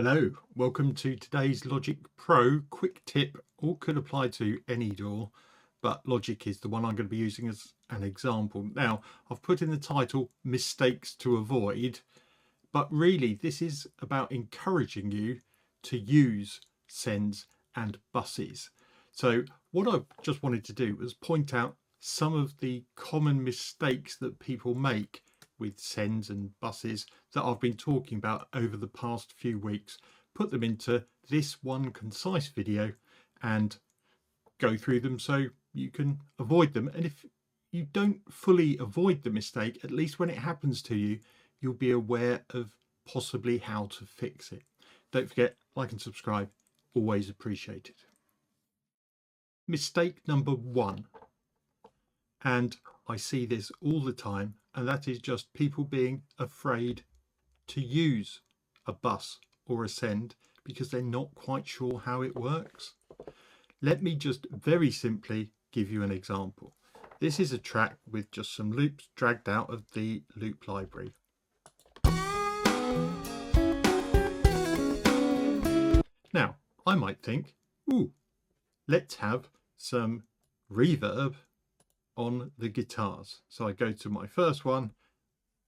Hello, welcome to today's Logic Pro quick tip. All could apply to any DAW, but Logic is the one I'm going to be using as an example. Now, I've put in the title mistakes to avoid, but really this is about encouraging you to use sends and buses. So what I just wanted to do was point out some of the common mistakes that people make with sends and buses that I've been talking about over the past few weeks, put them into this one concise video and go through them so you can avoid them. And if you don't fully avoid the mistake, at least when it happens to you, you'll be aware of possibly how to fix it. Don't forget, like and subscribe, always appreciated. Mistake number one, and I see this all the time, and that is just people being afraid to use a bus or a send because they're not quite sure how it works. Let me just very simply give you an example. This is a track with just some loops dragged out of the loop library. Now, I might think, ooh, let's have some reverb on the guitars. So I go to my first one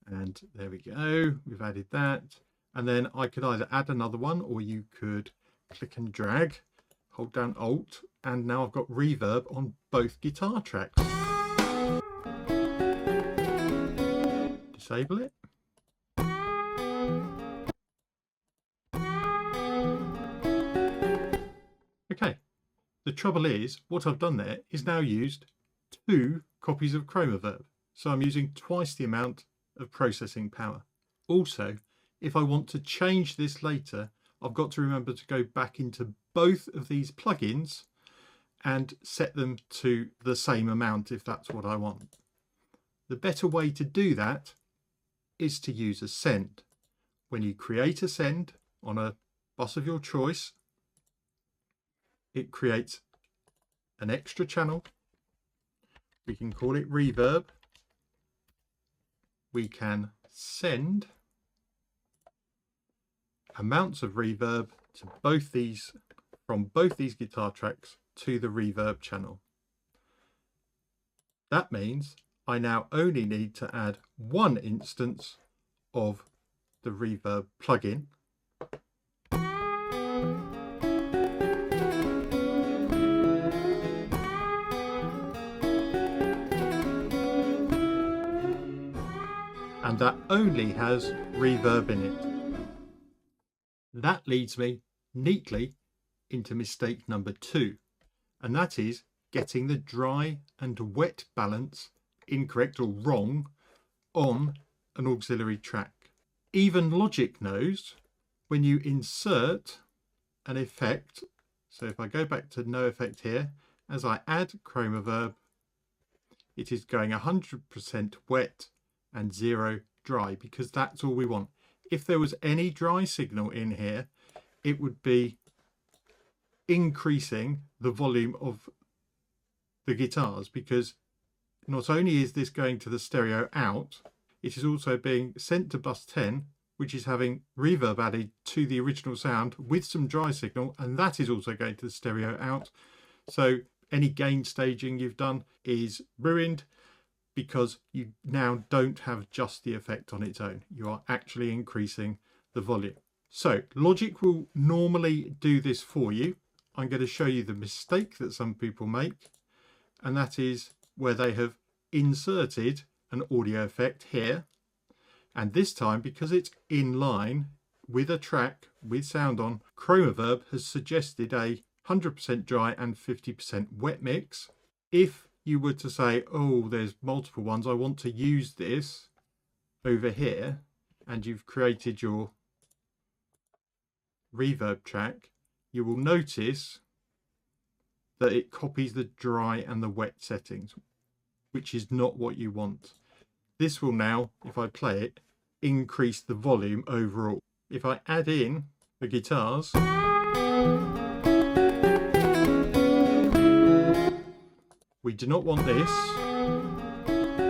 and there we go, we've added that, and then I could either add another one or you could click and drag, hold down Alt, and now I've got reverb on both guitar tracks. Disable it. Okay, the trouble is what I've done there is now used 2 copies of ChromaVerb, so I'm using twice the amount of processing power. Also, if I want to change this later, I've got to remember to go back into both of these plugins and set them to the same amount if that's what I want. The better way to do that is to use a send. When you create a send on a bus of your choice, it creates an extra channel. We can call it reverb. We can send amounts of reverb to both these, from both these guitar tracks to the reverb channel. That means I now only need to add one instance of the reverb plugin. And that only has reverb in it. That leads me neatly into mistake number 2, and that is getting the dry and wet balance incorrect or wrong on an auxiliary track. Even Logic knows when you insert an effect, so if I go back to no effect here, as I add ChromaVerb, it is going 100% wet and 0 dry, because that's all we want. If there was any dry signal in here, it would be increasing the volume of the guitars, because not only is this going to the stereo out, it is also being sent to bus 10, which is having reverb added to the original sound with some dry signal, and that is also going to the stereo out. So any gain staging you've done is ruined, because you now don't have just the effect on its own. You are actually increasing the volume. So Logic will normally do this for you. I'm going to show you the mistake that some people make, and that is where they have inserted an audio effect here. And this time, because it's in line with a track with sound on, ChromaVerb has suggested a 100% dry and 50% wet mix. If you were to say, oh, there's multiple ones, I want to use this over here, and you've created your reverb track, you will notice that it copies the dry and the wet settings, which is not what you want. This will now, if I play it, increase the volume overall. If I add in the guitars, we do not want this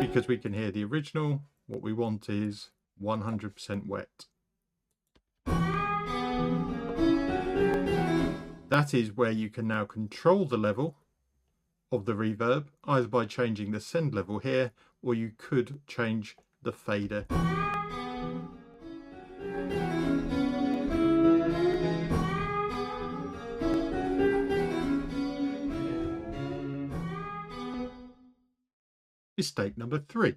because we can hear the original. What we want is 100% wet. That is where you can now control the level of the reverb, either by changing the send level here, or you could change the fader. Mistake number 3,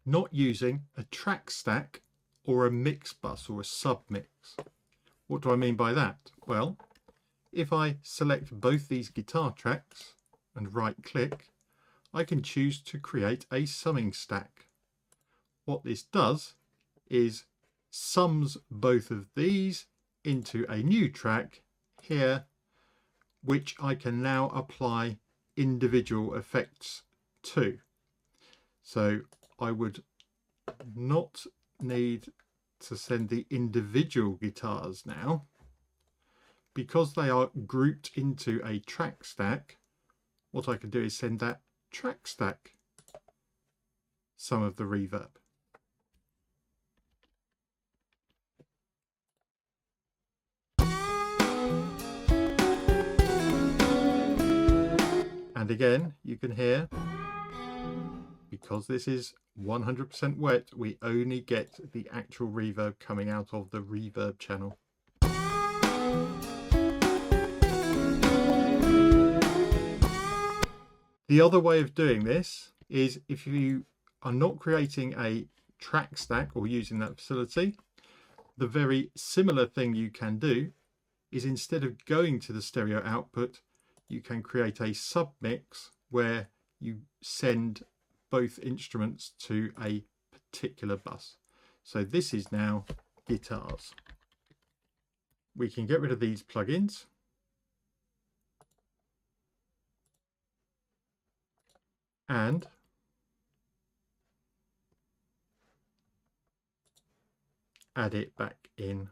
not using a track stack or a mix bus or a submix. What do I mean by that? Well, if I select both these guitar tracks and right click, I can choose to create a summing stack. What this does is sums both of these into a new track here, which I can now apply individual effects to. So I would not need to send the individual guitars now. Because they are grouped into a track stack, what I can do is send that track stack some of the reverb. And again, you can hear, because this is 100% wet, we only get the actual reverb coming out of the reverb channel. The other way of doing this is if you are not creating a track stack or using that facility, the very similar thing you can do is instead of going to the stereo output, you can create a submix where you send both instruments to a particular bus. So this is now guitars. We can get rid of these plugins. And add it back in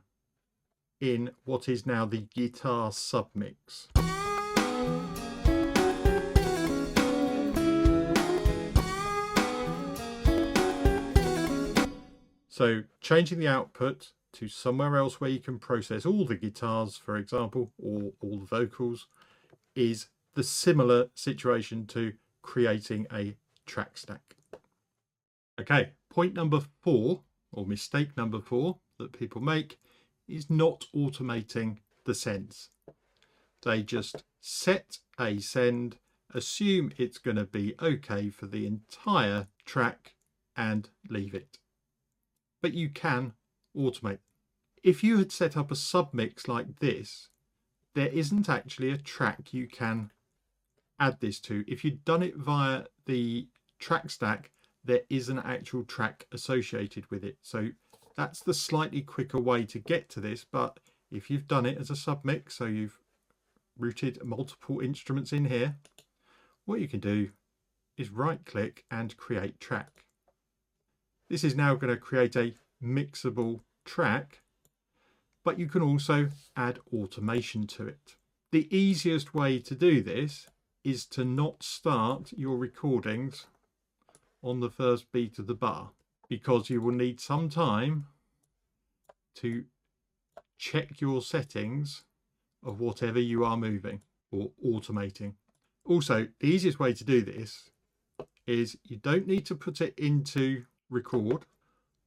what is now the guitar submix. So changing the output to somewhere else where you can process all the guitars, for example, or all the vocals, is the similar situation to creating a track stack. Okay, point number 4, or mistake number 4 that people make, is not automating the sends. They just set a send, assume it's going to be okay for the entire track, and leave it. But you can automate. If you had set up a submix like this, there isn't actually a track you can add this to. If you'd done it via the track stack, there is an actual track associated with it. So that's the slightly quicker way to get to this. But if you've done it as a submix, so you've routed multiple instruments in here, what you can do is right click and create track. This is now going to create a mixable track, but you can also add automation to it. The easiest way to do this is to not start your recordings on the first beat of the bar, because you will need some time to check your settings of whatever you are moving or automating. Also, the easiest way to do this is you don't need to put it into record.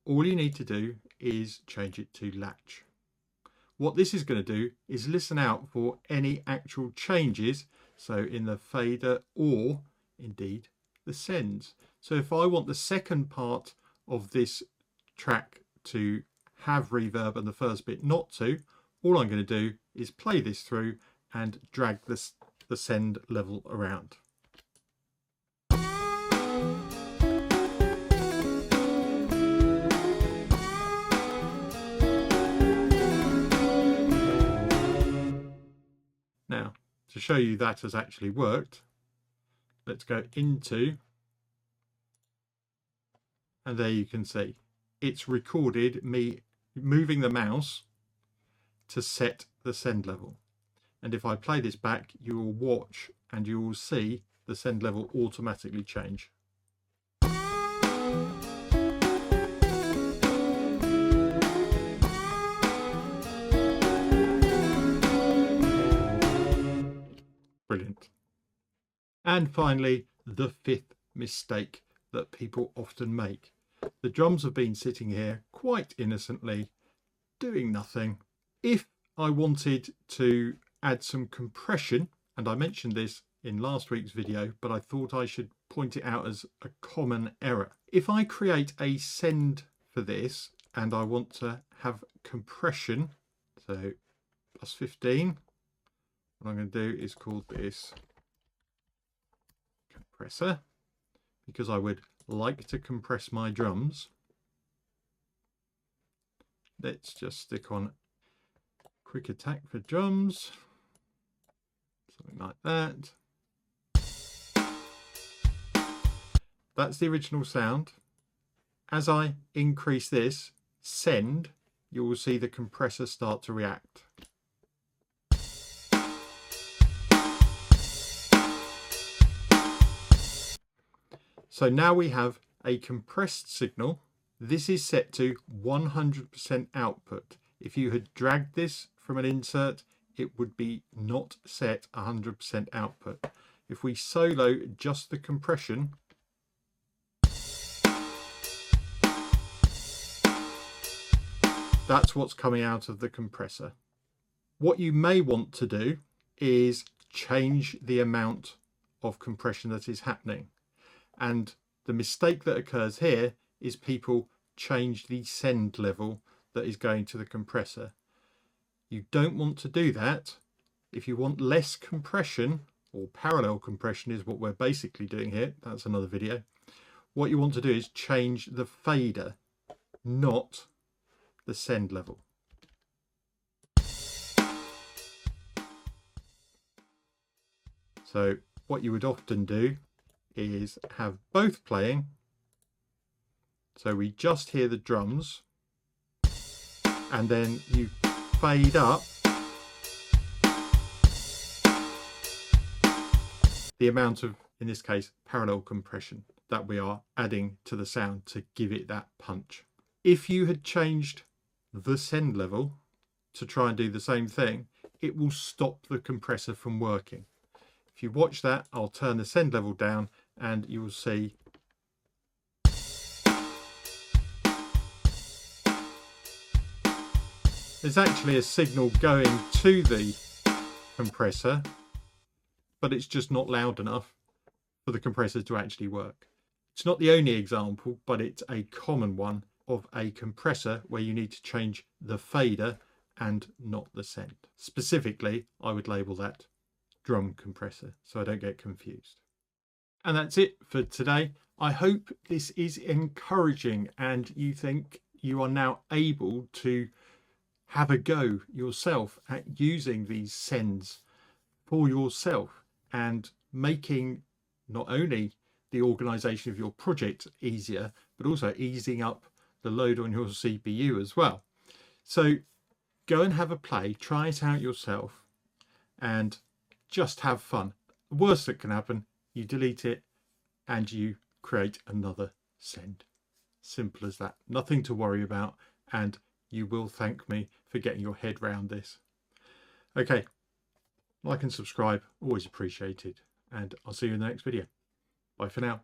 All you need to do is change it to latch. What this is going to do is listen out for any actual changes, so in the fader or indeed the sends. So if I want the second part of this track to have reverb and the first bit not to, all I'm going to do is play this through and drag the send level around. Now, to show you that has actually worked, let's go into, and there you can see it's recorded me moving the mouse to set the send level. And if I play this back, you will watch and you will see the send level automatically change. And finally, the fifth mistake that people often make. The drums have been sitting here quite innocently, doing nothing. If I wanted to add some compression, and I mentioned this in last week's video, but I thought I should point it out as a common error. If I create a send for this and I want to have compression, so plus 15, what I'm going to do is call this compressor, because I would like to compress my drums. Let's just stick on quick attack for drums, something like that. That's the original sound. As I increase this, send, you will see the compressor start to react. So now we have a compressed signal. This is set to 100% output. If you had dragged this from an insert, it would be not set 100% output. If we solo just the compression, that's what's coming out of the compressor. What you may want to do is change the amount of compression that is happening. And the mistake that occurs here is people change the send level that is going to the compressor. You don't want to do that. If you want less compression, or parallel compression is what we're basically doing here, that's another video. What you want to do is change the fader, not the send level. So what you would often do is have both playing, so we just hear the drums, and then you fade up the amount of, in this case, parallel compression that we are adding to the sound to give it that punch. If you had changed the send level to try and do the same thing, it will stop the compressor from working. If you watch that, I'll turn the send level down and you will see there's actually a signal going to the compressor, but it's just not loud enough for the compressor to actually work. It's not the only example, but it's a common one of a compressor where you need to change the fader and not the send. Specifically, I would label that drum compressor so I don't get confused. And that's it for today. I hope this is encouraging and you think you are now able to have a go yourself at using these sends for yourself and making not only the organization of your project easier, but also easing up the load on your CPU as well. So go and have a play, try it out yourself and just have fun. The worst that can happen, you delete it and you create another send. Simple as that. Nothing to worry about, and you will thank me for getting your head round this. Okay, like and subscribe, always appreciated, and I'll see you in the next video. Bye for now.